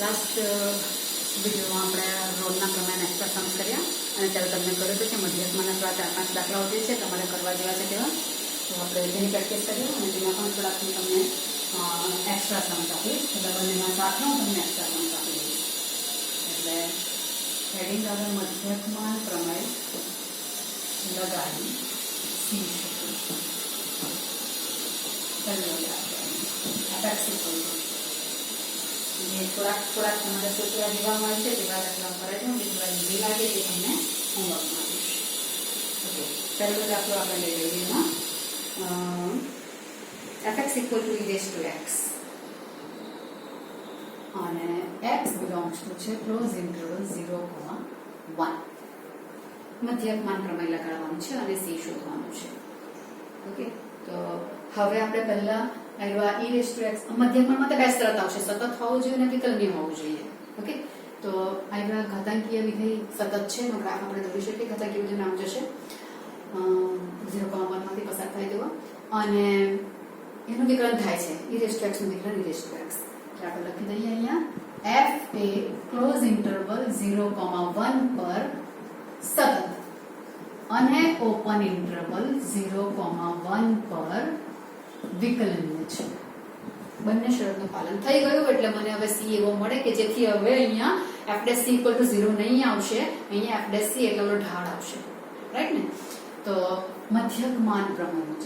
Last વિડીયોમાં આપણે રોડના પ્રમાણે એક્સ્ટ્રા સમ્સ કર્યા અને ત્યારે તમને કહ્યું હતું કે મધ્યકમાંના થોડા 4-5 દાખલાઓ જે છે તમારે કરવા જેવા છે તેવા, તો આપણે તેની પ્રેક્ટિસ કરીએ અને તેમાં પણ થોડાક તમને એક્સ્ટ્રા સમ્સ આપીશ. એટલે બંનેના સાથે હું તમને એક્સ્ટ્રા સમ્સ આપી દઈશ. એટલે હેડિંગ આગળ મધ્યકમાન પ્રમેય લગાડી સી થોડાક તમારે સૂચવા જોવા મળે છે તેવા દાખલા કરે છે. બીજી વાર ઈઝી લાગે તે તમને હોમવર્કમાં આપીશ. ઓકે, પહેલો દાખલો આપણે લઈ લઈએ. એમાં fx equal to e raised to x અને x belongs to છે ક્લોઝ ઇન્ટરવલ 0,1. મધ્યકમાન પ્રમેય લગાડવાનું છે અને c શોધવાનું છે. ઓકે, તો હવે આપણે પહેલા આવ્યા e raised to x. મધ્યકમાનમાં તો બે શરત આવશે, સતત હોવું જોઈએ અને વિકલનીય હોવું જોઈએ. ઓકે, તો આવ્યા ઘાતાંકીય વિધેય સતત છે એનો ગ્રાફ આપણે દોરી શકીએ. ઘાતાંકીય વિધેય નામ જશે 0,1 માંથી પસાર થાય તેવો અને એનું વિકલન થાય છે e raised to x નું વિકલન e raised to x. એટલે આપણે લખી દઈએ અહીંયા f એ ક્લોઝ ઇન્ટરવલ 0,1 પર સતત અને ઓપન ઇન્ટરવલ 0,1 પર વિકલનીય છે. બંને શરતનું પાલન થઈ ગયું એટલે મને હવે c એવો મળે કે જેથી હવે અહીંયા f' c = 0 નહીં આવશે, અહીંયા f' c એટલે ઓલો ઢાળ આવશે. રાઈટ ને? તો મધ્યકમાન પ્રમેય મુજબ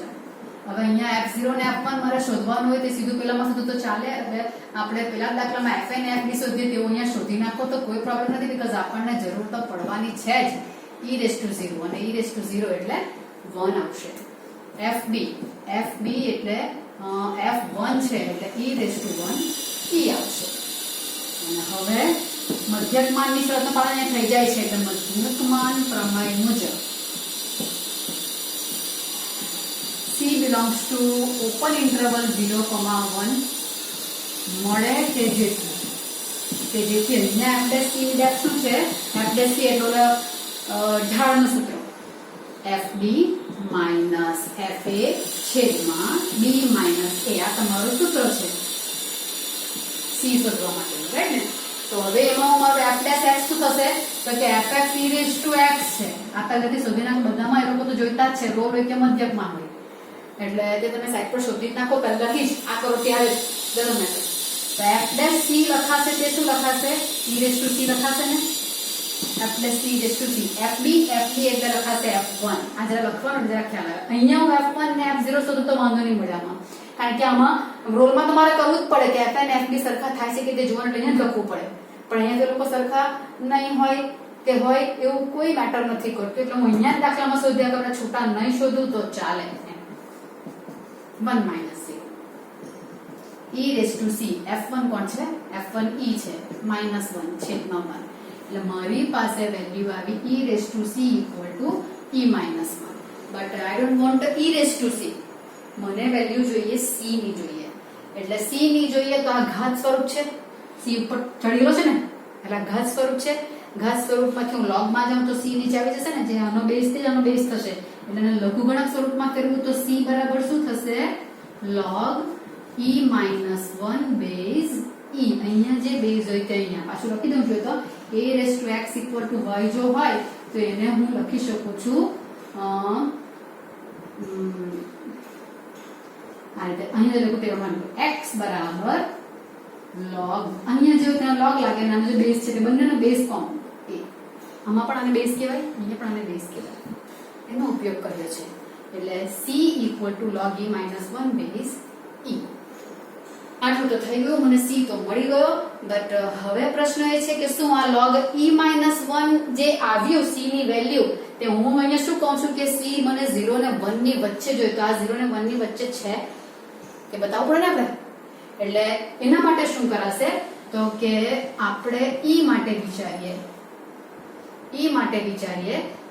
હવે અહીંયા f0 ને f1 મારે શોધવાનું હોય તે સીધું પેલામાં શોધું તો ચાલે. એટલે આપણે પેલા દાખલામાં f અને fb શોધીએ તેવું અહીંયા શોધી નાખો તો કોઈ પ્રોબ્લેમ નથી, બીકોઝ આપણને જરૂર તો પડવાની છે જ e raised to 0 અને e raised to 0 એટલે 1 આવશે. fb એટલે f1 છે એટલે e raised to 1 e આવશે. અને હવે મધ્યકમાનની શરતનું પાલન થઈ જાય છે એટલે મધ્યકમાન પ્રમેય મુજબ c belongs to open interval 0,1 મળે કે જેથી અહીંયા f' ની ડેપ્થ શું છે? f' એટલે ઢાળનું સૂત્ર fb માઈનસ fa છેદમાં b માઈનસ a. આ તમારું સૂત્ર છે c શોધવા માટેનું. રાઈટ ને? તો હવે એમાં અમારું f' શું થશે તો કે fx e raised to x છે. આ પહેલેથી શોધી નાખો. બધામાં એ લોકો તો જોઈતા જ છે, રોડ હોય કે મધ્યકમાન હોય. એટલે તે તમે સાઈડ પર શોધી નાખો પહેલાથી જ. આ કરો ત્યારે જ ડઝન્ટ મેટર. તો f' c લખાશે તે શું લખાશે? e raised to c લખાશે ને? f' c raised to c. fb એટલે લખાશે f1. આ જરા લખવાનું જરા ખ્યાલ આવે. અહીંયા હું f1 ને f0 શોધું તો વાંધો નહીં મળે આમાં, કારણ કે આમાં રોલમાં તમારે કરવું જ પડે કે f અને fb સરખા થાય છે કે તે જોવાનું અહીંયા જ લખવું પડે. પણ અહીંયા તે લોકો સરખા નહીં હોય કે હોય એવું કોઈ મેટર નથી કરતું. એટલે હું અહીંયા જ દાખલામાં શોધ્યા કે છૂટા નહીં શોધું તો ચાલે. 1 minus c e raised to c. f1 કોણ છે? f1 e છે. -1 છેદમાં 1. એટલે મારી પાસે વેલ્યુ આવી e raised to c equal to e minus 1. but I don't want e raised to c. મને વેલ્યુ જોઈએ c ની જોઈએ. એટલે c ની જોઈએ તો આ ઘાત સ્વરૂપ છે. c ઉપર ચડેલો છે ને એટલે ઘાત સ્વરૂપ છે. ઘાત સ્વરૂપમાંથી હું log માં જાઉં તો c નીચે આવી જશે ને, જે આનો બેઝ છે આનો બેઝ થશે. એટલે લઘુગણક સ્વરૂપમાં કરવું તો c બરાબર શું થશે? log e minus 1 base e. અહીંયા જે બેઝ હોય તે અહીંયા પાછું લખી દઉં છું. તો a raised to x equal to y જો હોય તો એને હું લખી શકું છું આ રીતે. અહીંયા લખું તે માનું x બરાબર log, અહીંયા જે ત્યાં log લાગે અને આનો જે બેઝ છે તે બંનેનો બેઝ ફોર્મ a. આમાં પણ આને બેઝ કહેવાય, અહીંયા પણ આને બેઝ કહેવાય. એનો ઉપયોગ કર્યો છે. એટલે c equal to log e minus 1 base e. આટલું તો થઈ ગયું, મને c તો મળી ગયો. બટ હવે પ્રશ્ન એ છે કે શું આ log e minus 1 જે આવ્યું c ની વેલ્યુ તે હું અહીંયા શું કહું છું કે c મને 0 ને 1 ની વચ્ચે જોઈએ. તો આ 0 ને 1 ની વચ્ચે છે કે બતાવવું પડે ને આપણે. એટલે એના માટે શું કરાશે તો કે આપણે e માટે વિચારીએ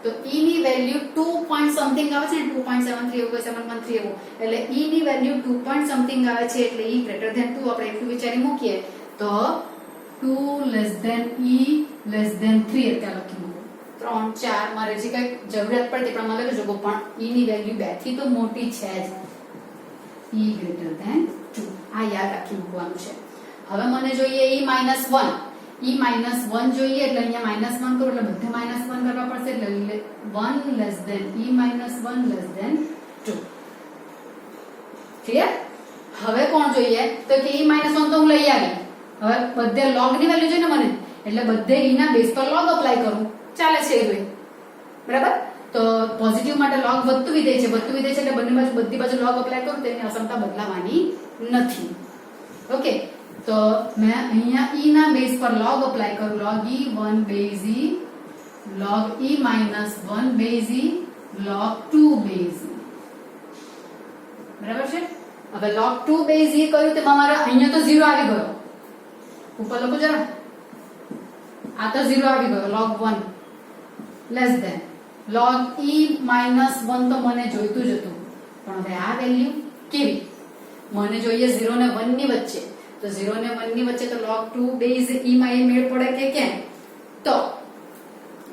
તો e ની વેલ્યુ 2 point something આવે છે ને, 2.73 એવું 713 એવું. એટલે e ની વેલ્યુ 2 point something આવે છે એટલે e greater than 2 આપણે એટલું વિચારી મૂકીએ તો 2 less than e less than 3 એટલે લખી મૂકો. 3 4 મારે જે કઈ જરૂરિયાત પડે તે પ્રમાણે લખી શકો, પણ e ની વેલ્યુ 2 થી તો મોટી છે જ. e greater than 2. આ યાદ રાખી મૂકવાનું છે. હવે મને જોઈએ e -1. e -1 જોઈએ એટલે અહીંયા -1 કરું એટલે બધે -1 કરવા પડશે એટલે 1 less than e -1 less than 2. Clear? હવે કોણ જોઈએ તો કે e -1 તો હું લઈ આવી. હવે બધે log ની વેલ્યુ જોઈએ ને મને એટલે બધે e ના બેઝ પર log અપ્લાય કરું. ચાલે છે એ બરાબર. તો પોઝિટિવ માટે log વધતું વિધેય છે એટલે બંને બાજુ બધી બાજુ log અપ્લાય કરું તેની અસમતા બદલાવાની નથી. ઓકે, તો મેં અહીંયા e ના બેઝ પર log અપ્લાય કરું. log e1 base e, log e -1 base e, log 2 base e. બરાબર છે? હવે log 2 બેઝ e કર્યું તો મારે અહીંયા તો 0 આવી ગયો. ઉપર લખો જરા. આ તો 0 આવી ગયો. log 1 less than log e -1 તો મને જોઈતું જ હતું, પણ હવે આ વેલ્યુ કેવી? મને જોઈએ 0 ને 1 ની વચ્ચે. તો 0 ને 1 ની વચ્ચે તો log 2 બેઝ e માં એ મેળ પડે કે કેમ? તો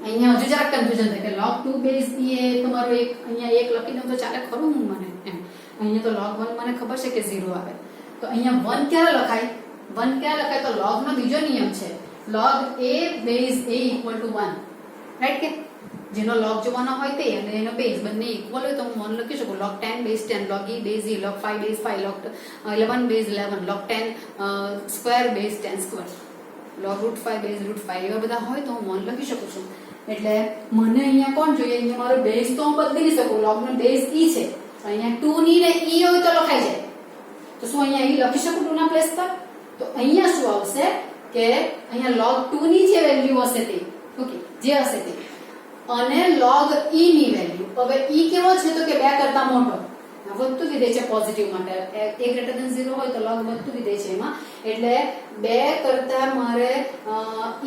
અહીંયા હજુ જરાક કન્ફ્યુઝન થાય કે log 2 બેઝ e એ તમારો એક અહીંયા એક લખી દઉં તો ચાલે ખરું મને એમ. અહીંયા તો log 1 મને ખબર છે કે 0 આવે. તો અહીંયા 1 ક્યારે લખાય? 1 ક્યારે લખાય? તો log નો બીજો નિયમ છે, log a base a = 1. Right કે? જેનો log જોવાનો હોય તે અને એનો બેઝ બંને ઇક્વલ હોય તો હું 1 લખી શકું. log 10 base 10, log e base e, log 5 base 5, log 11 base 11, log 10 square base 10 square, log √5 base √5 એવા બધા હોય તો હું 1 લખી શકું છું. એટલે મને અહીંયા કોણ જોઈએ? અહીંયા મારો બેઝ તો હું બદલી શકું. log નો બેઝ e છે, અહીંયા 2 ની ને e હોય તો લખાઈ જાય. તો શું અહીંયા e લખી શકું 2 ના પ્લેસ પર? તો અહીંયા શું આવશે કે અહીંયા log 2 ની જે વેલ્યુ હશે તે, ઓકે, જે હશે તે, અને log e ની વેલ્યુ. હવે e કેવો છે તો કે 2 કરતા મોટો. વધતું વિધેય છે પોઝિટિવ માટે. a ગ્રેટર ધેન 0 હોય તો log વધતું વિધેય છે એમાં, એટલે 2 કરતા મારે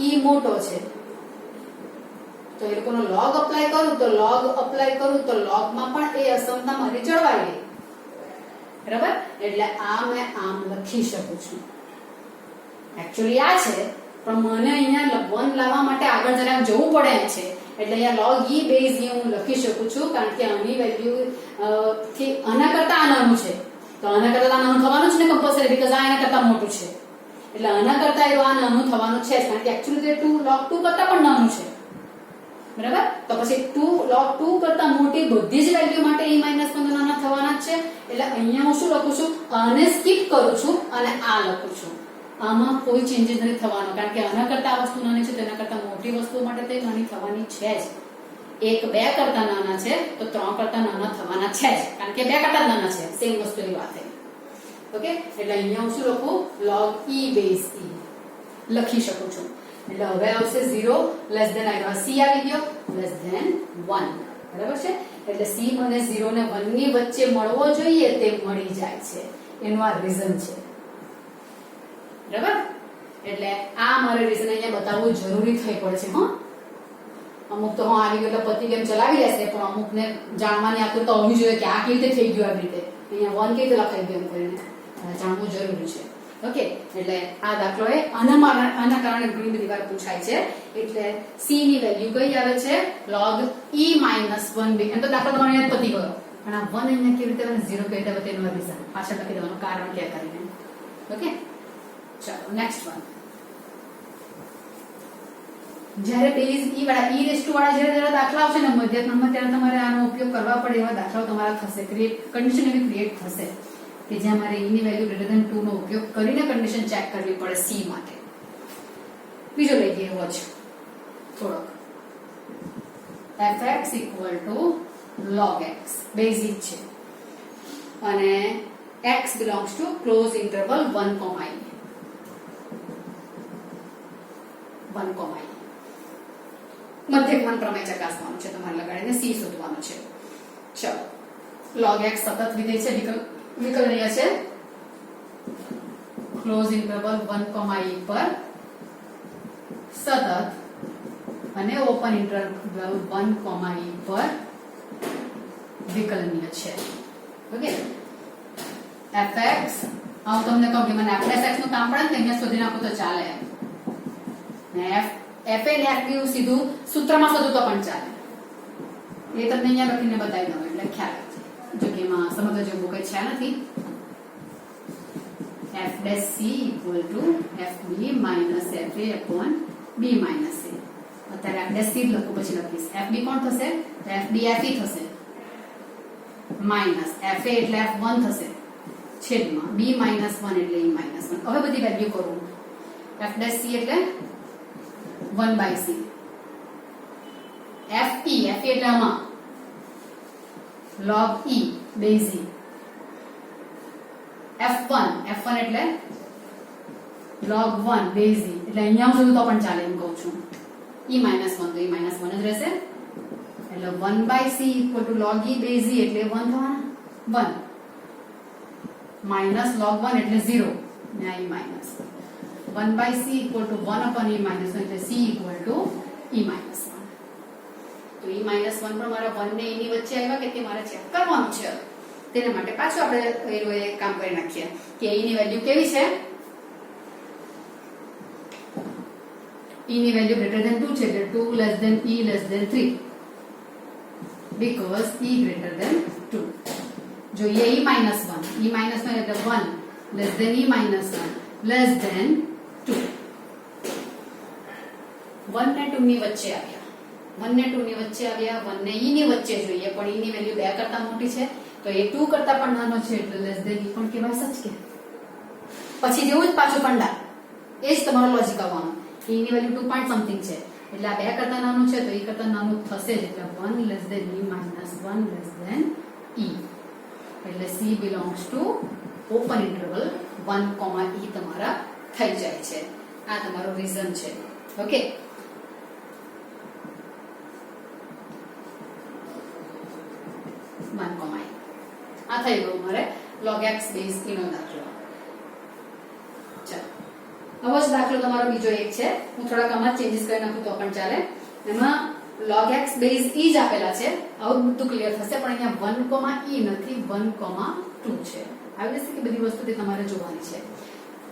e મોટો છે. તો એ લોકોનો log અપ્લાય કરું તો log માં પણ એ અસમતા મારી જળવાઈ ગઈ. બરાબર? એટલે આ મેં આમ લખી શકું છું. એક્ચ્યુઅલી આ છે, પણ મને અહીંયા 1 લાવવા માટે આગળ જરાક જવું પડે એમ છે. એટલે અહીંયા log e બેઝ e હું લખી શકું છું, કારણ કે આની વેલ્યુ થી આના કરતા આ નાનું છે. તો આના કરતા નાનું થવાનું છે ને કમ્પલસરી, બીકોઝ આ એના કરતા મોટું છે. એટલે આના કરતા આ નાનું થવાનું છે, કારણ કે એક્ચ્યુઅલી તે 2 log 2 કરતા પણ નાનું છે. બરાબર? તો પછી 2 log 2 કરતા મોટી બધી જ વેલ્યુ માટે e -1 નાના થવાના જ છે. એટલે અહીંયા હું શું લખું છું? આને સ્કીપ કરું છું અને આ લખું છું. આમાં કોઈ ચેન્જીસ નથી થવાનો, કારણ કે આના કરતા આ વસ્તુ નાની છે, તેના કરતા મોટી વસ્તુ માટે તે નાની થવાની છે જ. એક 2 કરતા નાના છે તો 3 કરતા નાના થવાના છે જ, કારણ કે 2 કરતા નાના છે. સેમ વસ્તુની વાત છે. ઓકે, એટલે અહીંયા હું શું લખું? log e બેઝ e લખી શકું છું. એટલે હવે આવશે 0 લેસ ધેન આવ્યો, c આવી ગયો લેસ ધેન 1. બરાબર છે? એટલે c મને 0 ને 1 ની વચ્ચે મળવો જોઈએ તે મળી જાય છે. એનું આ રીઝન છે. બરાબર? એટલે આ મારે રીઝન અહીંયા બતાવવું જરૂરી થઈ પડે છે. હા, અમુક તો આવી ગયો એટલે પતિ કેમ ચલાવી લેશે, પણ અમુકને જાણવાની આતુરતા હોવી જોઈએ કે આ કેવી રીતે થઈ ગયું, આવી રીતે અહીંયા 1 કેવી રીતે લખાઈ ગયું એમ કરીને જાણવું જરૂરી છે. ઓકે, એટલે આ દાખલો એ આના કારણે ઘણી બધી વાર પૂછાય છે. એટલે c ની વેલ્યુ કઈ આવે છે? log e -1 એમ તો દાખલો તમારે યાદ પતી ગયો, પણ આ 1 અહીંયા કેવી રીતે 0 કેવી રીતે તેનું રીઝન પાછળ લખી દેવાનું, કારણ કે કરીને. ઓકે, ચાલો નેક્સ્ટ વન. જ્યારે બેઝ e વાળા e જ્યારે દાખલા આવશે ને મધ્યક નંબર, ત્યારે તમારે આનો ઉપયોગ કરવા પડે એવા દાખલાઓ તમારા થશે. કન્ડિશન એવી ક્રિએટ થશે કે જ્યાં મારે e ની વેલ્યુ ગ્રેટર ધેન 2 નો ઉપયોગ કરીને કન્ડિશન ચેક કરવી પડે c માટે. બીજો લઈ લઈએ એવો જ થોડોક. fx = log x બેઝિક છે અને x belongs to close interval 1, e 1, e મધ્યકમાન પ્રમેય ચકાસવાનું છે તમારે લગાડીને c શોધવાનું છે. ચલો, log x સતત વિધેય છે, વિકલનીય છે. ક્લોઝ ઇન્ટરવલ 1, e પર સતત અને ઓપન ઇન્ટરવલ 1, e પર વિકલનીય છે. ઓકે, fx હું તમને કહું કે મને f' નું કામ પડે ને અહીંયા શોધી નાખું તો ચાલે. ને fa ને fb સીધું સૂત્રમાં શોધું તો પણ ચાલે. એ તમને અહીંયા લખીને બતાવી દઉં એટલે ખ્યાલ આવશે. જો કે એમાં સમજવા જેવું કઈ છે નથી. f dash c equal to fb minus fa upon b minus a. અત્યારે f dash c લખું પછી લખીશ fb કોણ થશે તો fb fe થશે માઈનસ fa એટલે f1 થશે છેદમાં b minus 1 એટલે e minus 1. હવે બધી વેલ્યુ કરું f dash c એટલે 1 by c fe એટલે આમાં log e base e f1 એટલે log 1 base e એટલે અહીંયા સુધી તો પણ ચાલે એમ કહું છું e minus 1 તો e minus 1 જ રહેશે એટલે 1 by c equal to log e base e એટલે 1 થવાના 1 minus log 1 એટલે 0 ને e minus 1 by c equal to 1 upon e minus 1 એટલે c equal to e minus 1. તો e minus 1 પણ મારા 1 ને e ની વચ્ચે આવ્યા કે તે મારે ચેક કરવાનું છે. તેના માટે પાછું આપણે એ કામ કરી નાખીએ કે e ની વેલ્યુ કેવી છે e ની વેલ્યુ ગ્રેટર ધેન 2 છે એટલે 2 less than e less than 3 because e greater than 2. જોઈએ e minus 1 એટલે 1 less than e minus 1 less than 2. 1 ને 2 ની વચ્ચે આવ્યા 1 ને 2 ની વચ્ચે આવ્યા 1 ને e ની વચ્ચે જોઈએ પણ e ની વેલ્યુ 2 કરતા મોટી છે તો એ 2 કરતા પણ નાનો છે એટલે લેસ ધેન e પણ કેવાય સચ કે પછી જેવું જ પાછું કંડા એ જ તમારો લોજિક આવવાનો e ની વેલ્યુ 2 પોઈન્ટ સમથિંગ છે એટલે આ 2 કરતા નાનું છે તો e કરતા નાનું થશે જ એટલે 1 less than e minus 1 less than e એટલે c belongs to open interval 1, e તમારા થઈ જાય છે. આ તમારો રીઝન છે. ઓકે આ થઈ ગયું મારે log x base e નો દાખલો. ચાલો હવે દાખલો તમારો બીજો એક છે હું થોડા કમા ચેન્જીસ કરી નાખું તો પણ ચાલે. એમાં log x base e જ આપેલા છે આવું બધું ક્લિયર થશે પણ અહીંયા 1, e નથી 1, 2 છે. આવી રીતે કે બધી વસ્તુ તે તમારે જોવાની છે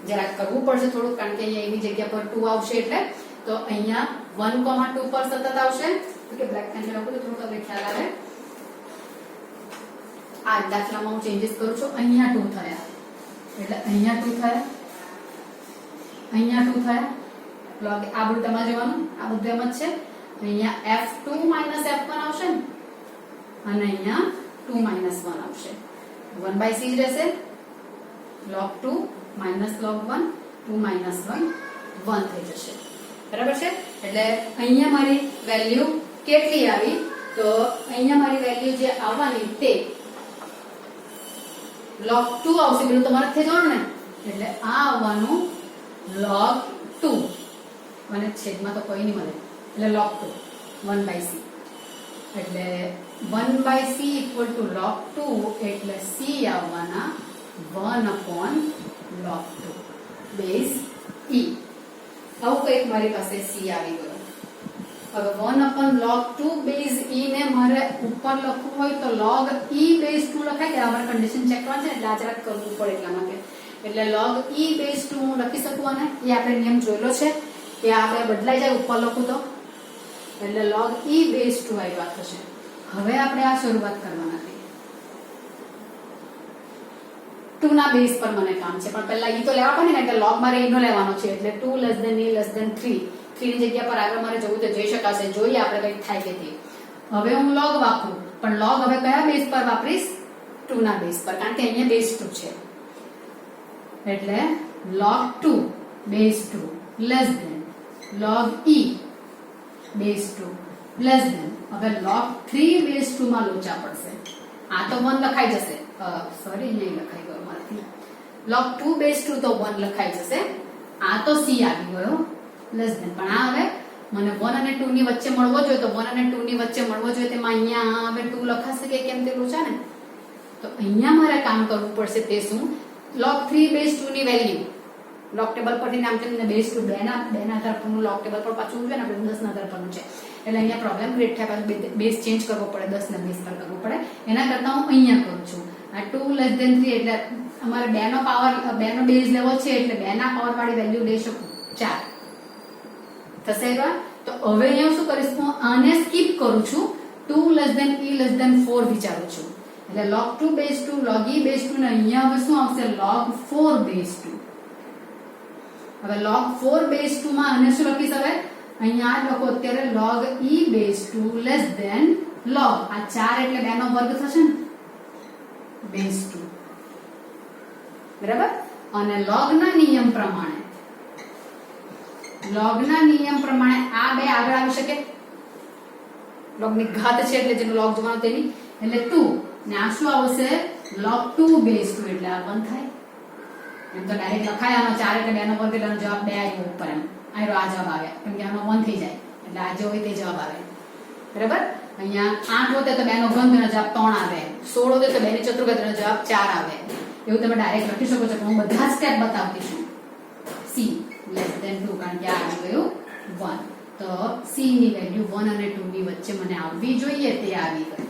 જરા કરવું પડશે થોડું કારણ કે અહીંયા એની જગ્યા પર 2 આવશે એટલે તો અહીંયા 1, 2 પર સતત આવશે કે બ્લેક પેન લખું તો થોડું તમને ખ્યાલ આવે. આ દાખલામાં હું ચેન્જીસ કરું છું અહીંયા 2 થયા એટલે અહીંયા 2 થયા અહીંયા 2 થયા log આ બધું તમારે જોવાનું આ બધું એમ જ છે. અહીંયા f2 f1 આવશે ને અને અહીંયા 2 1 આવશે 1 by c જ રહેશે log 2 log 1 2 1 1 થઈ જશે બરાબર છે. એટલે અહીંયા મારી વેલ્યુ કેટલી આવી તો અહીંયા મારી વેલ્યુ જે આવવાની તે log 2 આવશે પેલું તમારે થઈ જવાનું ને એટલે આ આવવાનું log 2 અને છેદમાં તો કોઈ નહીં મળે એટલે log 2 1 by c એટલે 1 by c equal to log 2 એટલે c આવવાના 1 upon log 2 base e. આવું કંઈક મારી પાસે c આવી ગયો. હવે 1 upon log 2 base e ને મારે ઉપર લખવું હોય તો log e base 2 લખાય કે અમારે કન્ડિશન ચેક કરવાની છે એટલે આ જરાક કરવું પડે એટલા માટે એટલે log e base 2 હું લખી શકું અને એ આપણે નિયમ જોયેલો છે કે આપણે બદલાઈ જાય ઉપર લખું તો એટલે log e base 2 આવ્યા થશે. હવે આપણે આ શરૂઆત કરવાના છે 2 ના બેઝ પર મને કામ છે પણ પહેલા e તો લેવા પડે ને એટલે log મારે e નો લેવાનો છે એટલે 2 less than e less than 3 3 ની જગ્યા પર આગળ મારે જવું તો જઈ શકાશે જોઈએ આપણે કંઈક થાય કે તે. હવે હું log વાપરું પણ log હવે કયા બેઝ પર વાપરીશ 2 ના બેઝ પર કારણ કે અહીંયા બેઝ 2 છે એટલે log 2 base 2 less than log e base 2 less than હવે log 3 બેઝ 2 માં લોચા પડશે આ તો 1 લખાઈ જશે સોરી નહીં લખાઈ ગયો મારાથી log 2 બેઝ 2 તો 1 લખાઈ જશે આ તો c આવી ગયો લેસ ધેન પણ આ હવે મને 1 અને 2 ની વચ્ચે મળવો જોઈએ તો 1 અને 2 ની વચ્ચે મળવો જોઈએ તેમાં અહીંયા હવે 2 લખાશે કે કેમ તે લોચા ને તો અહીંયા મારે કામ કરવું પડશે તે શું log 3 બેઝ 2 ની વેલ્યુ log ટેબલ પરથી નામ છે ને બેઝ 2 2 ના આધાર પરનું log ટેબલ પર પાછું છે ને આપણે 10 ના આધાર પરનું છે એટલે અહીંયા પ્રોબ્લેમ ક્રિએટ થાય પાછું બેઝ ચેન્જ કરવો પડે 10 ના બેઝ પર કરવું પડે એના કરતા હું અહીંયા કરું છું આ 2 લેસ ધેન 3 એટલે અમારે 2 નો પાવર 2 નો બેઝ લેવો છે એટલે 2 ના પાવર વાળી વેલ્યુ લઈ શકું 4 થશે એવા. તો હવે અહીંયા શું કરીશ હું આને સ્કીપ કરું છું 2 less than e less than 4 વિચારું છું એટલે log 2 base 2 log e base 2 ને અહીંયા હવે શું આવશે log 4 base 2. હવે log 4 base 2 માં આને શું લખીશ હવે અહીંયા આ લખો અત્યારે log e base 2 less than log આ 4 એટલે 2 નો વર્ગ થશે ને base 2 બરાબર. અને log ના નિયમ પ્રમાણે આ બે આગળ આવી શકે. log ની ઘાત છે એટલે જેનો log જોવાનો તેની એટલે 2 ને આ શું આવશે log 2 base 2 એટલે આ 1 થાય. એમ તો ડાયરેક્ટ લખાય આનો 4 એટલે 2 નો વર્ગ એટલે જવાબ 2 આવ્યો ઉપર. એમ આ જવાબ આવે કેમ કે આનો 1 થઈ જાય એટલે આ જે હોય તે જવાબ આવે. બરાબર. અહીંયા 8 હોતે તો 2 નો ઘન તેનો જવાબ 3 આવે. 16 હોતે તો 2 ની ચતુર્ઘાત તેનો જવાબ 4 આવે. એવું તમે ડાયરેક્ટ લખી શકો છો. હું બધા સ્ટેપ બતાવતી છું. c લેસ ધેન 2 કારણ કે આ આવી ગયું 1. તો c ની વેલ્યુ 1 અને 2 ની વચ્ચે મને આવવી જોઈએ તે આવી ગઈ.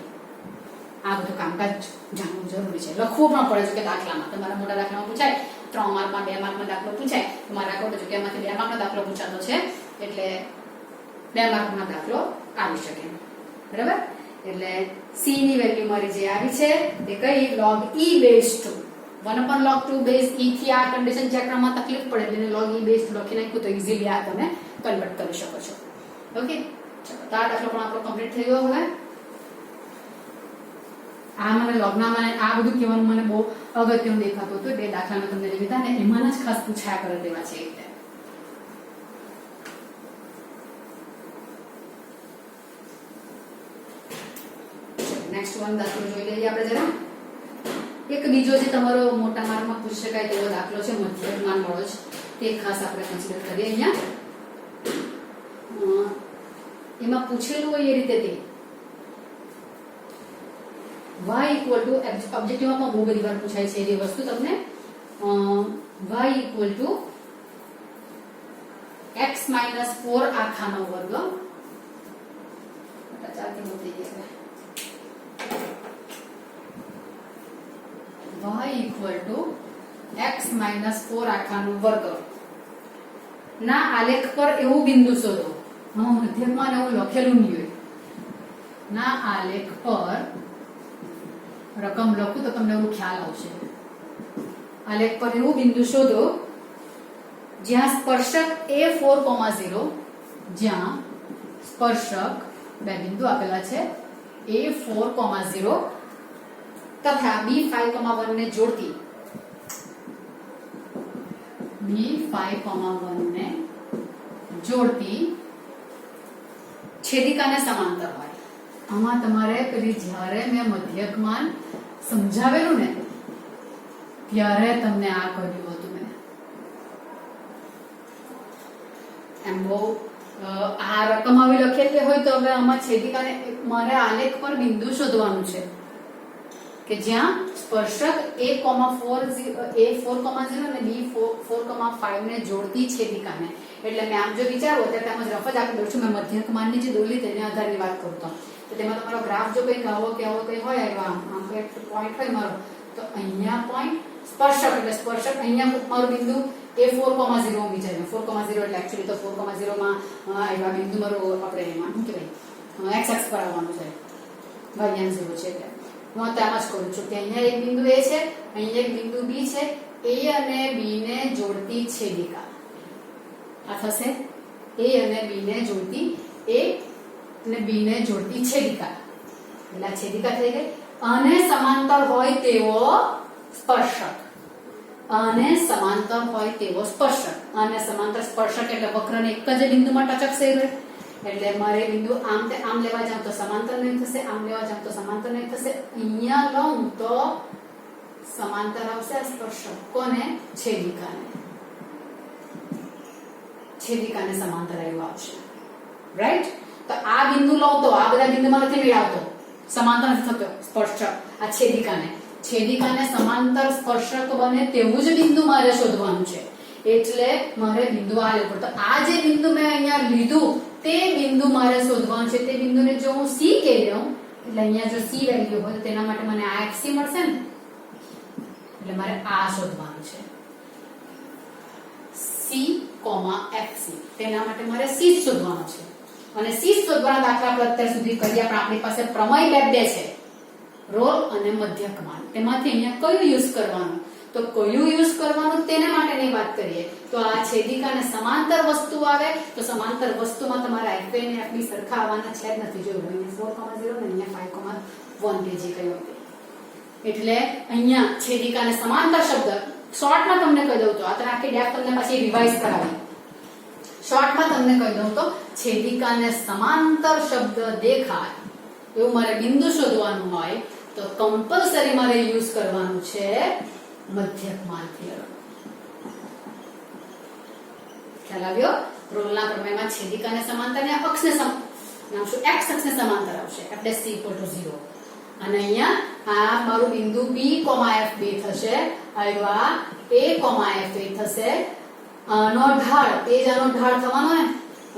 આ બધું કામકાજ જાણવું જરૂરી છે. લખવું પણ પડે છે કે દાખલામાં તમારા મોટા દાખલામાં પૂછાય 3 માર્કમાં 2 માર્કમાં દાખલો પૂછાય તો મારા રાખો છો કે એમાંથી 2 માર્કનો દાખલો પૂછાતો છે એટલે 2 માર્કનો દાખલો આવી શકે. બરાબર. એટલે c ની વેલ્યુ મારી જે આવી છે તે કઈ log e base 2 1 log 2 base e થી આ કન્ડિશન ચેક કરવામાં તકલીફ પડે એટલે log e base 2 લખી નાખ્યું તો ઈઝીલી આ તમે કન્વર્ટ કરી શકો છો. ઓકે ચલો તો આ દાખલો પણ આપણો કમ્પ્લીટ થઈ ગયો. હવે આ મને લોગના મને આ બધું કહેવાનું મને બહુ અગત્યનું દેખાતું હતું. 2 દાખલા મેં તમને લીધા ને એમાં જ ખાસ પૂછાયા કરે તેવા છે. એટલે નેક્સ્ટ વન દાખલો જોઈ લઈએ આપણે જરા. એક બીજો જે તમારો મોટા માર્કમાં પૂછી શકાય તેવો દાખલો છે મધ્યકમાન વાળો જ તે ખાસ આપણે કન્સિડર કરીએ. અહીંયા એમાં પૂછેલું હોય એ રીતે તે y equal to ઓબ્જેક્ટિવમાં બહુ બધી વાર પૂછાય છે એ વસ્તુ તમને y equal to x minus 4 આખાનો વર્ગ y equal to x minus 4 આખાનો વર્ગ ના આલેખ પર એવું બિંદુ શોધો. મધ્યકમાં એવું લખેલું નહીં હોય. ના આલેખ પર રકમ લખું તો તમને એવું ખ્યાલ આવશે. આલેખ પર એવું બિંદુ શોધો જ્યાં સ્પર્શક a4,0 જ્યાં સ્પર્શક બે બિંદુ આપેલા છે a4,0 તથા b5,1 ને જોડતી છેદિકાને સમાંતર હોય. આમાં તમારે પેલી જ્યારે મેં મધ્યકમાન સમજાવેલું ને ત્યારે તમને આ કર્યું હતું. મેં એમ બહુ આ રકમ આવી લખેલી હોય તો હવે આમાં છેદિકાને મારે આલેખ પર બિંદુ શોધવાનું છે કે જ્યાં સ્પર્શક a4,0 અને b4,5 ને જોડતી છેદિકાને. એટલે મેં આમ જો વિચારો ત્યારે આમ જ રફ જ આપી દઉં છું. મેં મધ્યકમાનની જે દોરી તેને આધારની વાત કરું તો તેમાં તમારો ગ્રાફ જો કંઈક આવો કે આવો કંઈ હોય આમ કંઈક પોઈન્ટ હોય મારો તો અહીંયા પોઈન્ટ સ્પર્શક એટલે સ્પર્શક અહીંયા મારું બિંદુ a4,0 હું વિચાર્યું 4,0 એટલે એકચ્યુઅલી તો 4,0 માં આવ્યા બિંદુ મારું આપણે એમાં શું કહેવાય x અક્ષ પર આવવાનું છે y 0 છે એટલે હું ત્યાં જ કરું છું કે અહીંયા એક બિંદુ a છે અહીંયા એક બિંદુ b છે. a અને b ને જોડતી છેદિકા આ થશે a અને b ને જોડતી a અને b ને જોડતી છેદિકા. એટલે છેદિકા થઈ ગઈ. અને સમાંતર હોય તેવો સ્પર્શક અને સમાંતર હોય તેવો સ્પર્શક અને સમાંતર સ્પર્શક એટલે વક્રને એક જ બિંદુમાં ટચકશે. એટલે મારે બિંદુ આમ લેવા જાઉં તો સમાંતર નહીં થશે, આમ લેવા જાઉં તો સમાંતર નહીં થશે. અહીંયા લઉં તો સમાંતર આવશે સ્પર્શક કોને છેદિકાને સમાંતર આવ્યું આવશે. રાઈટ. તો આ બિંદુ લઉં તો આ બધા બિંદુમાં નથી મેળવતો સમાંતર નથી થતો સ્પર્શક. આ છેદિકાને સમાંતર સ્પર્શક બને તેવું જ બિંદુ મારે શોધવાનું છે. એટલે મારે બિંદુ આ લેવું પડે. તો આ જે બિંદુ મેં અહીંયા લીધું તે બિંદુ મારે શોધવાનું છે. તે બિંદુને જો હું c કહી દઉં એટલે અહીંયા જો c વેલ્યુ હોય તો તેના માટે મને આ xc મળશે ને. એટલે મારે આ શોધવાનું છે c, fc. તેના માટે મારે c શોધવાનું છે અને c શોધવાના દાખલા આપણે અત્યાર સુધી કર્યા પણ આપણી પાસે પ્રમેય બે છે. રોલ અને મધ્યકમાન. તેમાંથી અહીંયા કયું યુઝ કરવાનું? તો કયું યુઝ કરવાનું તેના માટેની વાત કરીએ તો આ છેદિકા અને સમાંતર વસ્તુ આવે તો સમાંતર વસ્તુમાં તમારા fa અને fb સરખા આવવાના છે જ નથી. જો અહીંયા 4,0 ને અહીંયા 5,1 તે જે કહ્યું એટલે અહીંયા છેદિકા અને સમાંતર શબ્દ શોર્ટમાં તમને કહી દઉં તો આ તો આખી ડેપ તમને પછી રિવાઇઝ કરાવી. શોર્ટમાં તમને કહી દઉં તો છેદિકા અને સમાંતર શબ્દ દેખાય એવું મારે બિંદુ શોધવાનું હોય તો કમ્પલસરી મારે યુઝ કરવાનું છે મધ્યકમાન થિયરમ. ખ્યાલ આવ્યો? રોલના પ્રમેયમાં છેદિકા અને સમાંતર ને અક્ષને x અક્ષને સમાંતર આવશે f' 0 અને અહીંયા આ મારું બિંદુ b, fb થશે. આવ્યા a, fa થશે. આનો ઢાળ તે જ આનો ઢાળ થવાનો ને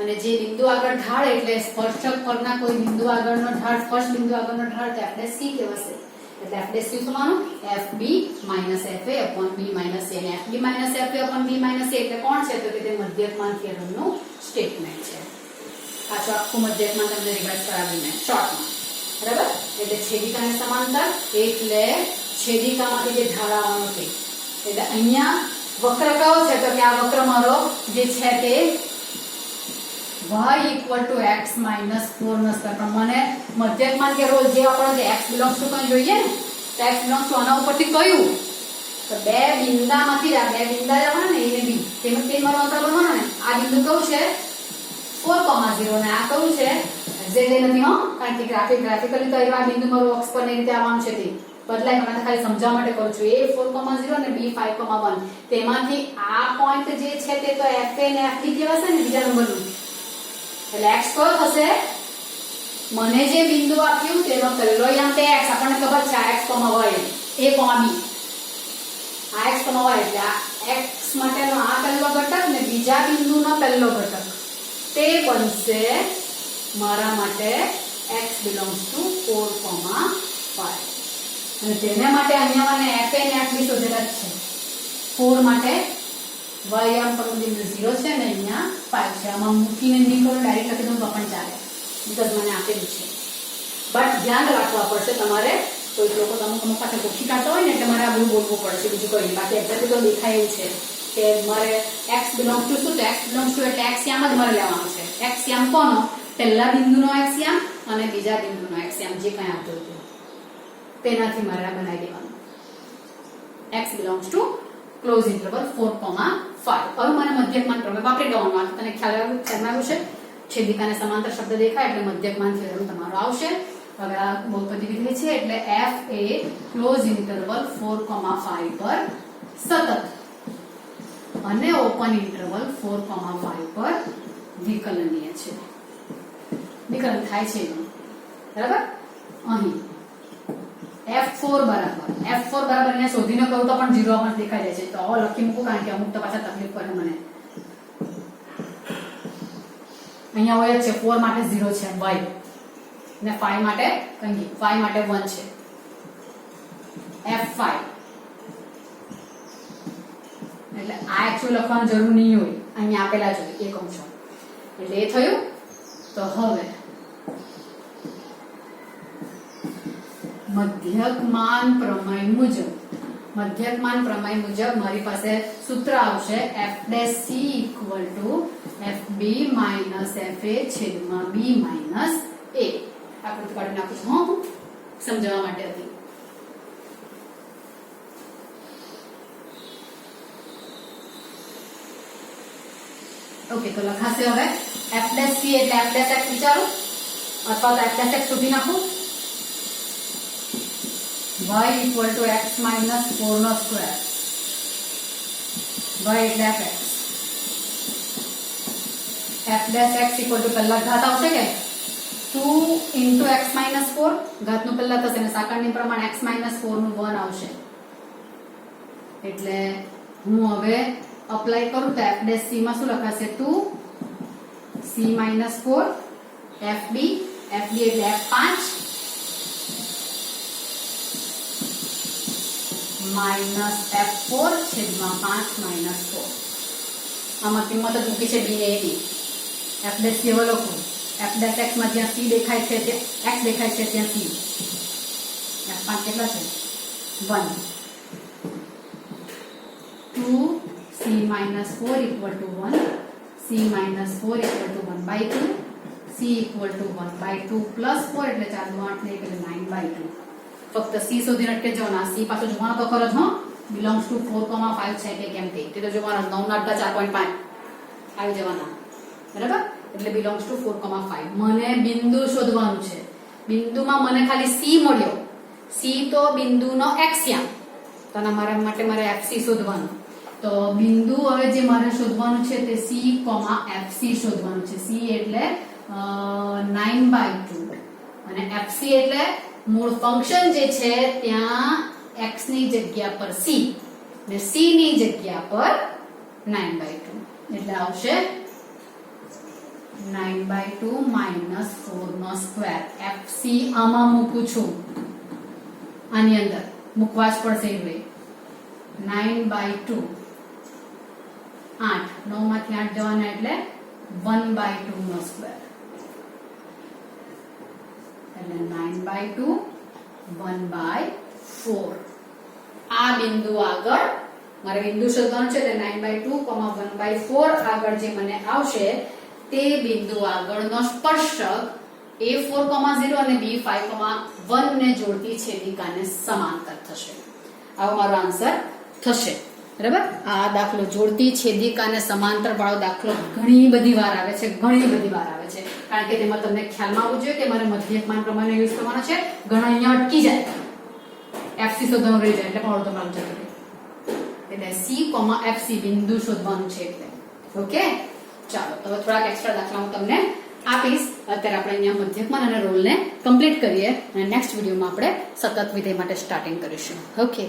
અને જે બિંદુ આગળ ઢાળ એટલે સ્પર્શક પરના કોઈ બિંદુ આગળનો ઢાળ સ્પર્શ બિંદુ આગળનો ઢાળ તો f' કહેવાશે. એટલે f' થવાનું fb - fa upon b - a અને fb - fa upon b - a એટલે કોણ છે તો કે તે મધ્યકમાન થિયરમનું સ્ટેટમેન્ટ છે. પાછો આખું મધ્યકમાન તમને રિવાઇઝ કરાવી મેં શોર્ટમાં. બરાબર? એટલે છેદિકા અને સમાંતર એટલે છેદિકામાંથી જે ઢાળ આવવાનો છે એટલે અહીંયા વક્ર કયો છે તો કે આ વક્ર મારો જે છે તે y = x - 4 નો સ્ક્વેર. પણ મને મધ્યકમાન કે રોલ જે આપણને x બિલોંગ્સ ટુ કઈ જોઈએ ને તો x બિલોંગ્સ ટુ આના ઉપરથી કયું તો બે બિંદામાંથી આ બે બિંદા જવાના ને a ને b તેમાં તે મારો અંતર બનવાનો ને આ બિંદુ કયું છે 4,0 ને આ કયું છે એક્ઝેક્ટલી નથી હો કારણ કે ગ્રાફિકલી તો એવા બિંદુ મારું અક્ષ પર ને રીતે આવવાનું છે તે બદલાય. મને ખાલી સમજાવવા માટે કહું છું a 4,0 અને b 5,1 તેમાંથી આ પોઈન્ટ જે છે તે તો fa અને fb કહેવાશે ને બીજા નંબરનું. એટલે x કયો થશે? મને જે બિંદુ આપ્યું તેનો પહેલો યામ તે x આપણને ખબર છે આ x, y a, b આ x, y એટલે આ x માટેનો આ પહેલો ઘટક ને બીજા બિંદુનો પહેલો ઘટક તે બનશે મારા માટે x belongs to 4,5 અને તેના માટે અહીંયા મને fa અને fb શોધેલા જ છે. 4 માટે y આમ પર બિંદુ 0 છે ને અહીંયા 5 છે. આમાં મૂકીને નહીં કરો ડાયરેક્ટ લખી દઉં તો પણ ચાલે બીકોઝ મને આપેલું છે. બટ ધ્યાન રાખવા પડશે તમારે. કોઈ લોકો અમુક પાસે ગોખી કાઢતા હોય ને એટલે મારે આ બધું બોલવું પડશે બીજું કોઈ નહીં. બાકી એક્ઝેક્ટલી તો દેખાય એવું છે કે મારે x belongs to શું તો x belongs to એટલે x યામ જ મારે લેવાનો છે. x યામ કોનો? પહેલા બિંદુનો x યામ અને બીજા બિંદુનો x યામ જે કંઈ આપતો હતો તેનાથી મારે આ બનાવી દેવાનું. x belongs to close interval 4,5. હવે મને મધ્યકમાન પ્રમેય વાપરી દેવાનું. આ તને ખ્યાલ આવ્યું છે? છેદિકા અને સમાંતર શબ્દ દેખાય એટલે મધ્યકમાન થિયરમ તમારો આવશે. હવે આ બહુપદી વિધેય છે એટલે f એ ક્લોઝ ઇન્ટરવલ 4,5 પર સતત અને ઓપન ઇન્ટરવલ 4,5 પર વિકલનીય છે. વિકલન થાય છે બરાબર. અહીં f4 બરાબર અહીંયા શોધીને કહું તો પણ 0 માં દેખાઈ જાય છે તો આવો લખી મૂકું કારણ કે અમુક તો પાછા તકલીફ પડે મને. અહીંયા હોય છે 4 માટે 0 છે y ને 5 માટે કંઈ 5 માટે 1 છે f5 એટલે આ એક્ચ્યુઅલ લખવાની જરૂર નહીં હોય અહીંયા આપેલા જ હોય એક અંશ એટલે એ થયું. તો હવે મધ્યકમાન પ્રમેય મુજબ મારી પાસે સૂત્ર આવશે f' c = fb - fa / b - a. આકૃતિ કાઢી નાખું છું હું સમજાવવા માટે હતી. ઓકે તો લખાશે હવે f' c એટલે f' x વિચારો અથવા તો f' x શોધી નાખું. y = x - 4 નો સ્ક્વેર y એટલે fx f' x = પહેલા ઘાત આવશે કે 2 * x - 4 ઘાતનું પહેલા થશે અને સાકળની પ્રમાણ x - 4 નું 1 આવશે. એટલે હું હવે અપ્લાય કરું તો f' c માં શું લખાશે 2 c - 4 fb એટલે f5 -f4 છેદમાં 5 - 4. આમાં કિંમત જ મૂકી છે b ને a ની. f' કેવો લખું f' માં જ્યાં c દેખાય છે ત્યાં x દેખાય છે ત્યાં c f' 5 કેટલા છે 1 2c minus 4 equal to 1 c minus 4 equal to 1 by 2 c equal to 1 by 2 plus 4 એટલે 4 નું 8 ને એટલે 9 by 2 ફક્ત c શોધીને અટકે જવાના c પાછો જોવાનો તો ખરો જ હો belongs to 4,5 છે કે કેમ તે તો જોવાનો 9 ના 4.5 આવી જવાના બરાબર એટલે belongs to 4,5 મને બિંદુ શોધવાનું છે બિંદુમાં મને ખાલી c મળ્યો c તો બિંદુનો એક્સિયમ તો મારા માટે મારે fc શોધવાનું તો બિંદુ હવે જે મારે શોધવાનું છે તે c, fc શોધવાનું છે c એટલે 9/2 અને fc એટલે મૂળ ફંક્શન જે છે ત્યાં x ની જગ્યા પર c ને c ની જગ્યા પર 9/2 એટલે આવશે 9/2 minus 4 નો સ્ક્વેર fc આમાં મૂકું છું આની અંદર મૂકવા જ પડશે એટલે 9/2 8 9 માંથી 8 જવાના એટલે 1/2 નો સ્ક્વેર એટલે 9/2 1/4 આ બિંદુ આગળ મારે બિંદુ શોધવાનું છે એટલે 9/2, 1/4 આગળ જે મને આવશે તે બિંદુ આગળનો સ્પર્શક a4,0 અને b5,1 ને જોડતી છેદિકાને સમાંતર થશે આવો મારો આન્સર થશે બરાબર આ દાખલો જોડતી છેદિકાને સમાંતર વાળો દાખલો ઘણી બધી વાર આવે છે કારણ કે તેમાં તમને ખ્યાલમાં આવવું જોઈએ કે મારે મધ્યકમાન પ્રમાણે યુઝ કરવાનો છે ઘણા અહીંયા અટકી જાય fc શોધવાનું રહી જાય એટલે પણ અડધો માર્ક જતો રહે એટલે c, fc બિંદુ શોધવાનું છે એટલે ઓકે ચાલો તો હવે થોડાક એક્સ્ટ્રા દાખલા હું તમને આપીશ અત્યારે આપણે અહીંયા મધ્યકમાન અને રોલને કમ્પ્લીટ કરીએ અને નેક્સ્ટ વિડીયોમાં આપણે સતત વિધેય માટે સ્ટાર્ટિંગ કરીશું ઓકે